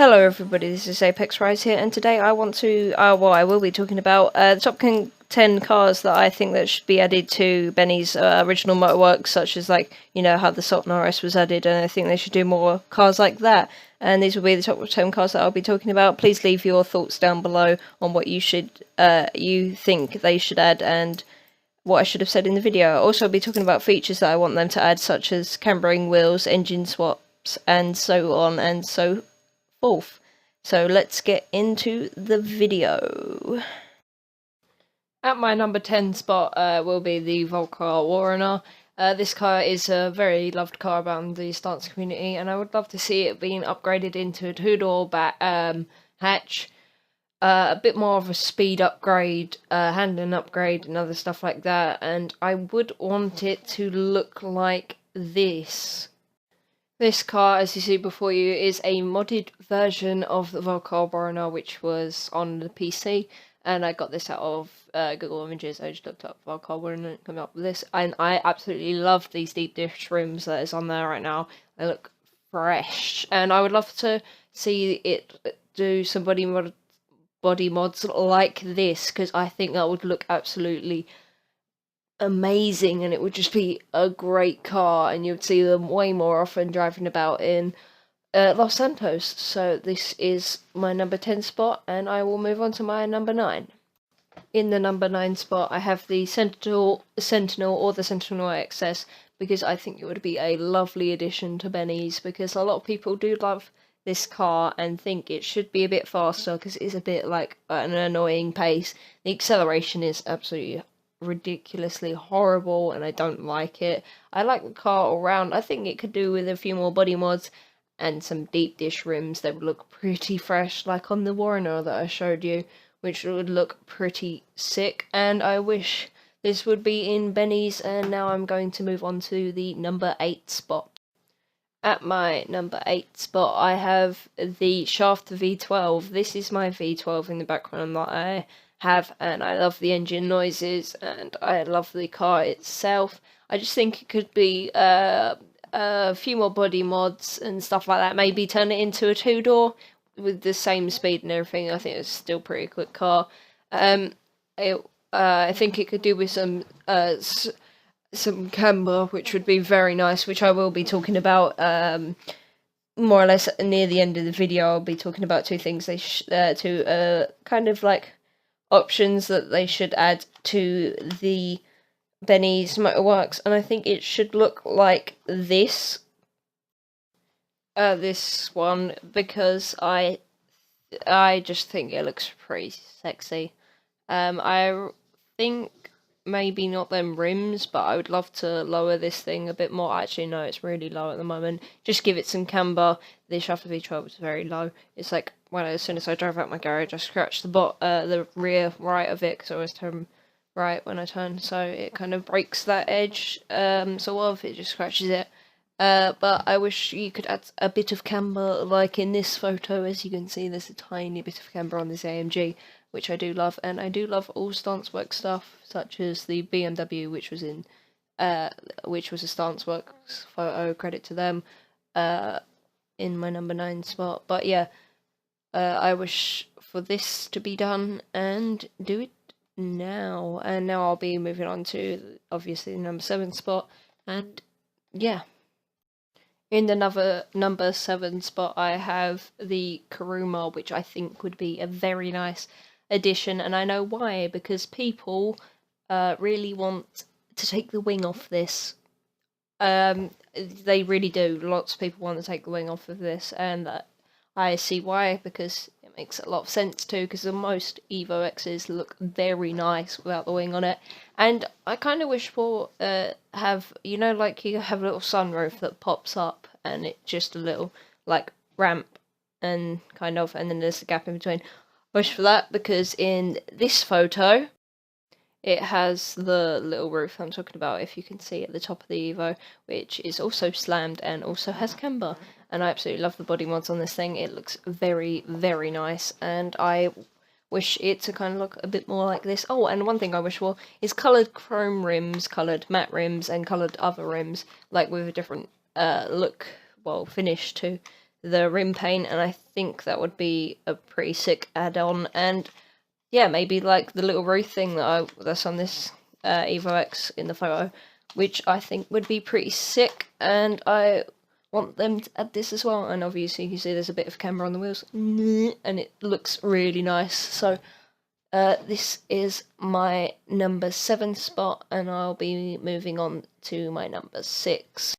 Hello everybody, this is Apex Rise here, and today I want to, I will be talking about the top 10 cars that I think that should be added to Benny's original motorworks, such as, like, you know, how the Sultan RS was added, and I think they should do more cars like that. And these will be the top 10 cars that I'll be talking about. Please leave your thoughts down below on what you think they should add, and what I should have said in the video. Also, I'll be talking about features that I want them to add, such as cambering wheels, engine swaps, and so on and so forth. So let's get into the video. At my number 10 spot will be the Volcar Warrener. This car is a very loved car around the stance community, and I would love to see it being upgraded into a two-door hatch. A bit more of a speed upgrade, handling upgrade, and other stuff like that. And I would want it to look like this. This car, as you see before you, is a modded version of the Volcar Warrener, which was on the PC. And I got this out of Google Images. I just looked up Volcar Warrener and came up with this. And I absolutely love these deep dish rims that is on there right now. They look fresh. And I would love to see it do some body mods like this, because I think that would look absolutely amazing, and it would just be a great car, and you would see them way more often driving about in Los Santos. So this is my number 10 spot, and I will move on to my number 9. In the number 9 spot, I have the Sentinel or the Sentinel XS, because I think it would be a lovely addition to Benny's, because a lot of people do love this car and think it should be a bit faster, because it is a bit like an annoying pace. The acceleration is absolutely ridiculously horrible, and I don't like it. I like the car all round. I think it could do with a few more body mods and some deep dish rims that would look pretty fresh, like on the Warrener that I showed you, which would look pretty sick. And I wish this would be in Benny's. And now I'm going to move on to the number 8 spot. At my number 8 spot, I have the Shaft V12. This is my V12 in the background that I have, and I love the engine noises, and I love the car itself. I just think it could be a few more body mods and stuff like that. Maybe turn it into a two-door with the same speed and everything. I think it's still a pretty quick car. I think it could do with some camber, which would be very nice, which I will be talking about more or less near the end of the video. I'll be talking about two things kind of like options that they should add to the Benny's Motorworks, and I think it should look like this one, because I just think it looks pretty sexy. I think maybe not them rims, but I would love to lower this thing a bit more. Actually, no, it's really low at the moment. Just give it some camber. The Shaft V12 is very low. It's like, as soon as I drive out my garage, I scratch the rear right of it, because I always turn right when I turn, so it kind of breaks that edge, sort of. It just scratches it. But I wish you could add a bit of camber, like in this photo. As you can see, there's a tiny bit of camber on this AMG, which I do love, and I do love all stance work stuff, such as the BMW, which was a stance works photo. Credit to them. In my number 9 spot. But yeah, I wish for this to be done, and do it now. And now I'll be moving on to, obviously, the number 7 spot, and yeah. In the number 7 spot, I have the Kuruma, which I think would be a very nice addition, and I know why, because people really want to take the wing off this. They really do. Lots of people want to take the wing off of this, and I see why, because it makes a lot of sense too, because most Evo X's look very nice without the wing on it. And I kind of wish for you know, like you have a little sunroof that pops up, and it's just a little like ramp, and then there's a gap in between. I wish for that, because in this photo it has the little roof I'm talking about, if you can see at the top of the Evo, which is also slammed and also has camber. And I absolutely love the body mods on this thing. It looks very, very nice, and I wish it to kind of look a bit more like this. Oh, and one thing I wish for is coloured chrome rims, coloured matte rims, and coloured other rims, like with a different look, well, finish to the rim paint, and I think that would be a pretty sick add-on. And yeah, maybe like the little roof thing that's on this Evo X in the photo, which I think would be pretty sick, and I want them to add this as well. And obviously you can see there's a bit of camber on the wheels, and it looks really nice. So this is my number 7 spot, and I'll be moving on to my number 6.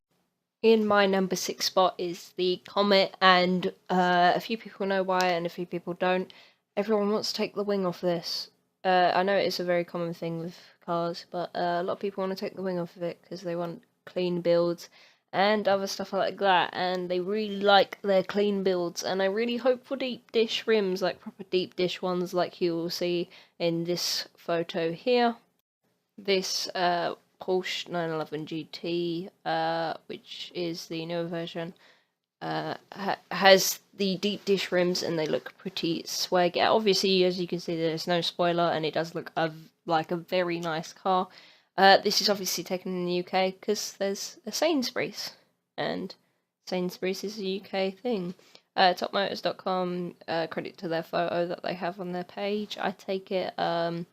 In my number 6 spot is the Comet, and a few people know why and a few people don't. Everyone wants to take the wing off this. I know it's a very common thing with cars, but a lot of people want to take the wing off of it because they want clean builds and other stuff like that, and they really like their clean builds, and I really hope for deep dish rims, like proper deep dish ones like you will see in this photo here. This Porsche 911 GT, which is the newer version, has the deep dish rims, and they look pretty swag. Obviously, as you can see, there's no spoiler, and it does look like a very nice car. This is obviously taken in the UK because there's a Sainsbury's, and Sainsbury's is a UK thing. Topmotors.com, credit to their photo that they have on their page. I take it. I'm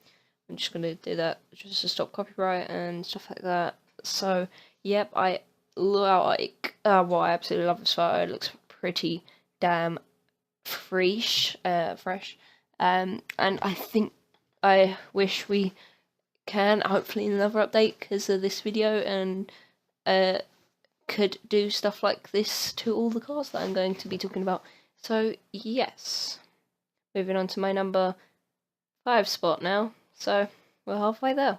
just going to do that just to stop copyright and stuff like that. So, yep, I absolutely love this photo. It looks pretty damn fresh. And I wish we can, hopefully in another update because of this video, and could do stuff like this to all the cars that I'm going to be talking about. So, yes. Moving on to my number 5 spot now. So, we're halfway there.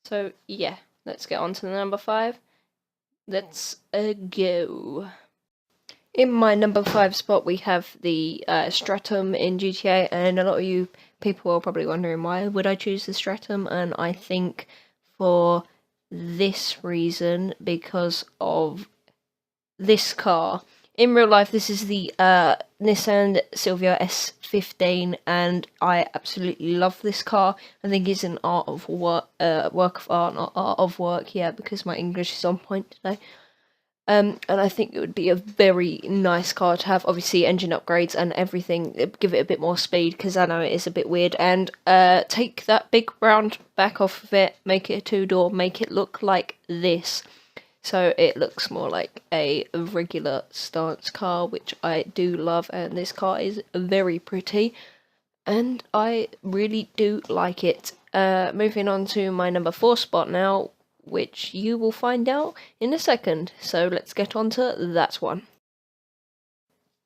So, yeah, let's get on to the number 5. Let's go. In my number 5 spot, we have the Stratum in GTA, and a lot of you people are probably wondering why would I choose the Stratum, and I think for this reason, because of this car. In real life, this is the Nissan Silvia S15, and I absolutely love this car. I think it's an work of art, not art of work, yeah, because my English is on point today. And I think it would be a very nice car to have. Obviously, engine upgrades and everything, give it a bit more speed, because I know it is a bit weird. And take that big round back off of it, make it a 2-door, make it look like this. So it looks more like a regular stance car, which I do love, and this car is very pretty, and I really do like it. Moving on to my number 4 spot now, which you will find out in a second, so let's get on to that one.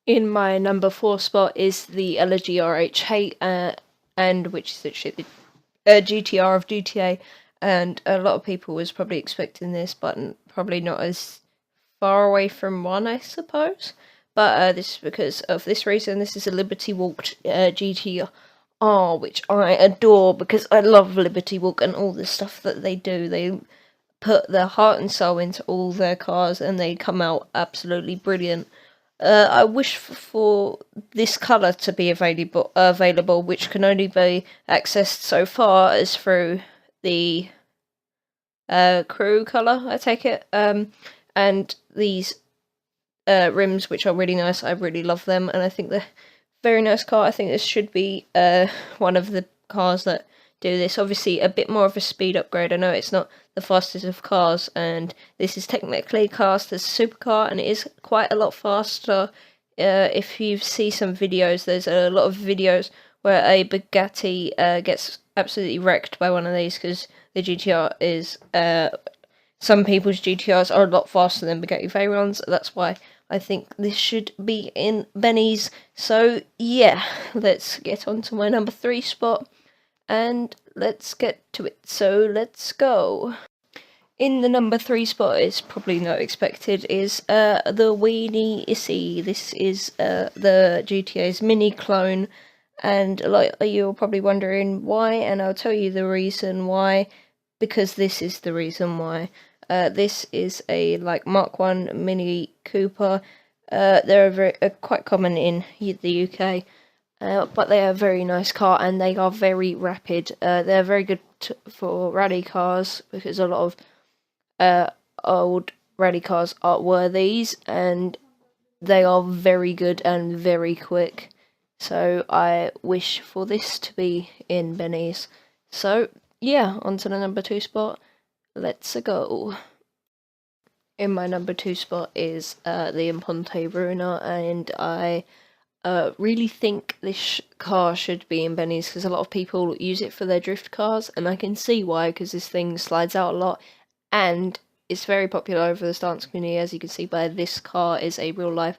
In my number 4 spot is the LG RH8, and which is literally the GTR of GTA. And a lot of people was probably expecting this, but probably not as far away from one, I suppose. But this is because of this reason. This is a Liberty Walk GTR, which I adore because I love Liberty Walk and all the stuff that they do. They put their heart and soul into all their cars, and they come out absolutely brilliant. I wish for this colour to be available, which can only be accessed so far as through the crew colour, I take it, and these rims, which are really nice. I really love them, and I think they're very nice car. I think this should be one of the cars that do this. Obviously, a bit more of a speed upgrade. I know it's not the fastest of cars, and this is technically classed as a supercar, and it is quite a lot faster. If you see some videos, there's a lot of videos where a Bugatti gets absolutely wrecked by one of these, because the GTR is, some people's GTRs are a lot faster than Bugatti Veyrons. That's why I think this should be in Benny's. So yeah, let's get on to my number 3 spot, and let's get to it. So let's go. In the number 3 spot, is probably not expected, is the Weenie Issy. This is the GTA's mini clone, and like you're probably wondering why, and I'll tell you the reason why, because this is the reason why. This is a Mark 1 Mini Cooper. They're quite common in the UK, but they are a very nice car, and they are very rapid. They're very good for rally cars, because a lot of old rally cars were these, and they are very good and very quick. So I wish for this to be in Benny's. So yeah, on to the number 2 spot. Let's go. In my number 2 spot is the Imponte Bruna, and I really think this car should be in Benny's because a lot of people use it for their drift cars, and I can see why, because this thing slides out a lot, and it's very popular over the stance community, as you can see by this car is a real life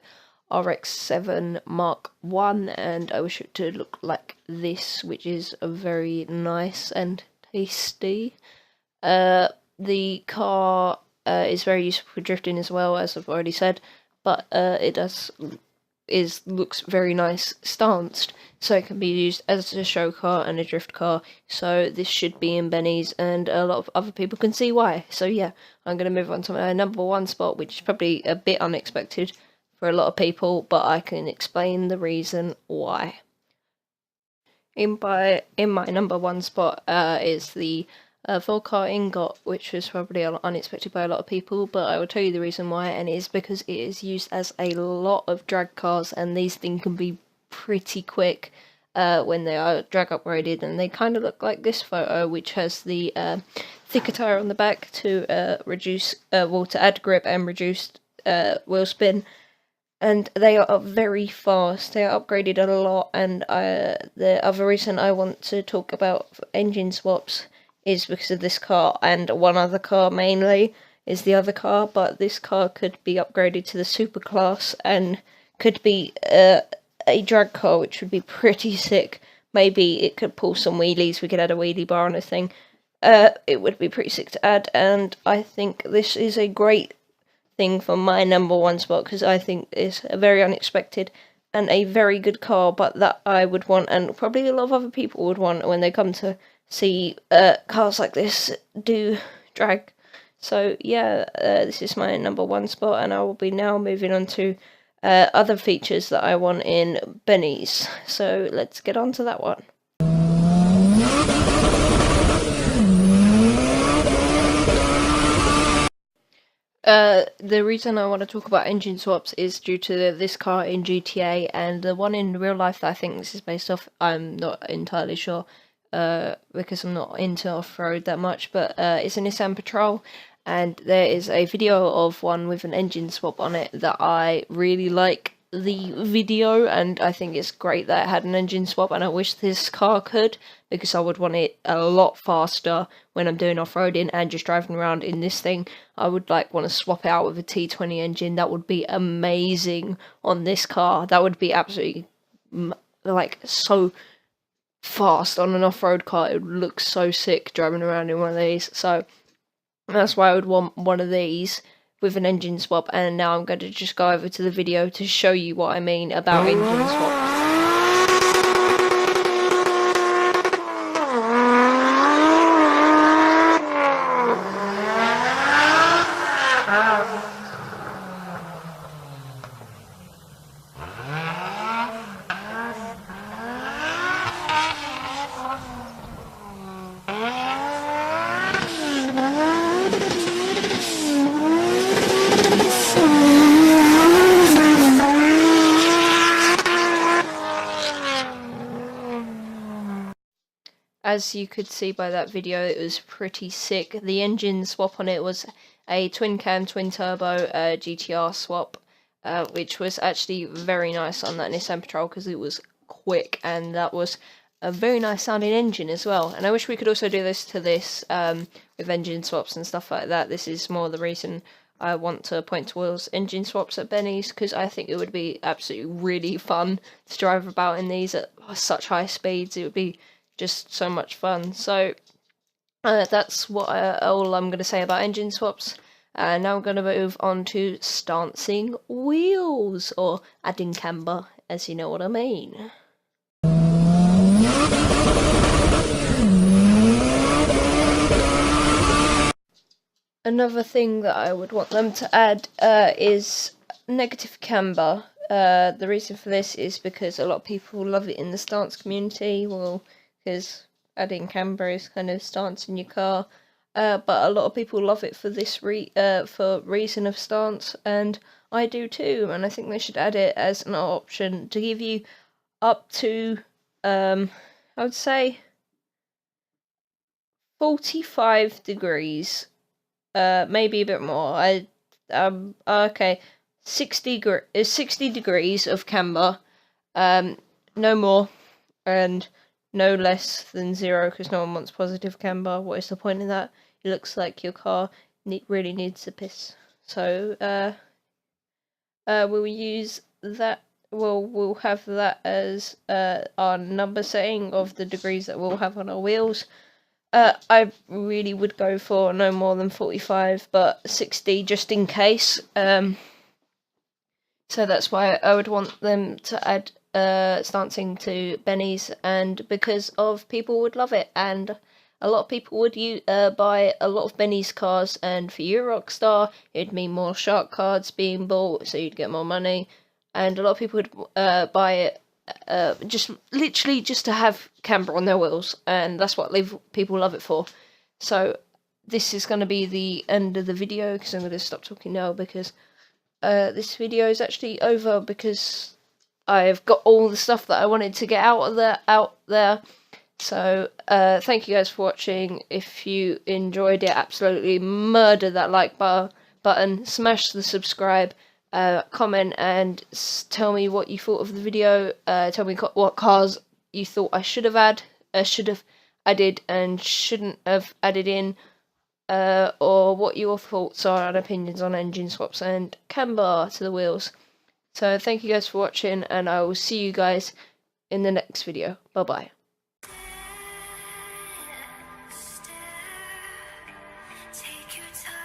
RX-7 Mark 1, and I wish it to look like this, which is a very nice and tasty. The car is very useful for drifting as well, as I've already said, but it looks very nice stanced, so it can be used as a show car and a drift car. So this should be in Benny's, and a lot of other people can see why. So yeah, I'm going to move on to my number 1 spot, which is probably a bit unexpected for a lot of people, but I can explain the reason why. In my number 1 spot is the Volcar ingot, which was probably unexpected by a lot of people, but I will tell you the reason why, and it is because it is used as a lot of drag cars, and these things can be pretty quick when they are drag upgraded, and they kind of look like this photo, which has the thicker tyre on the back to to add grip and reduce wheel spin. And they are very fast. They are upgraded a lot, and the other reason I want to talk about engine swaps is because of this car, and one other car mainly is the other car, but this car could be upgraded to the super class and could be a drag car, which would be pretty sick. Maybe it could pull some wheelies, we could add a wheelie bar on a thing. It would be pretty sick to add, and I think this is a great thing for my number 1 spot, because I think it's a very unexpected and a very good car, but that I would want, and probably a lot of other people would want when they come to see cars like this do drag. So yeah, this is my number 1 spot, and I will be now moving on to other features that I want in Benny's. So let's get on to that one. The reason I want to talk about engine swaps is due to this car in GTA, and the one in real life that I think this is based off, I'm not entirely sure, because I'm not into off-road that much, but it's a Nissan Patrol, and there is a video of one with an engine swap on it that I really like the video, and I think it's great that it had an engine swap, and I wish this car could, because I would want it a lot faster when I'm doing off-roading and just driving around in this thing. I would want to swap it out with a T20 engine. That would be amazing on this car. That would be absolutely so fast on an off-road car. It would look so sick driving around in one of these. So that's why I would want one of these with an engine swap, and now I'm going to just go over to the video to show you what I mean about engine swaps. As you could see by that video, it was pretty sick. The engine swap on it was a twin-cam, twin-turbo GTR swap, which was actually very nice on that Nissan Patrol because it was quick, and that was a very nice sounding engine as well. And I wish we could also do this to this with engine swaps and stuff like that. This is more the reason I want to point towards engine swaps at Benny's, because I think it would be absolutely really fun to drive about in these at such high speeds. It would be just so much fun. So that's what all I'm going to say about engine swaps. Now I'm going to move on to stancing wheels, or adding camber, as you know what I mean. Another thing that I would want them to add is negative camber. The reason for this is because a lot of people love it in the stance community, well, because adding camber is kind of stance in your car, but a lot of people love it for this reason of stance, and I do too, and I think they should add it as an option to give you up to, I would say, 45 degrees, maybe a bit more. Okay, 60 degrees of camber, no more, and no less than 0, because no one wants positive camber. What is the point in that? It looks like your car really needs a piss. So, we'll use that. We'll have that as our number setting of the degrees that we'll have on our wheels. I really would go for no more than 45, but 60 just in case. So that's why I would want them to add stancing to Benny's, and because of people would love it, and a lot of people would buy a lot of Benny's cars, and for you, Rockstar, it'd mean more shark cards being bought, so you'd get more money, and a lot of people would buy it just literally just to have camber on their wheels, and that's what people love it for. So this is going to be the end of the video, because I'm going to stop talking now, because this video is actually over, because I've got all the stuff that I wanted to get out there. So thank you guys for watching. If you enjoyed it, absolutely murder that like button, smash the subscribe, comment, and tell me what you thought of the video. Tell me what cars you thought I should have added and shouldn't have added in, or what your thoughts are and opinions on engine swaps and camber to the wheels. So thank you guys for watching, and I will see you guys in the next video. Bye bye. Take your time.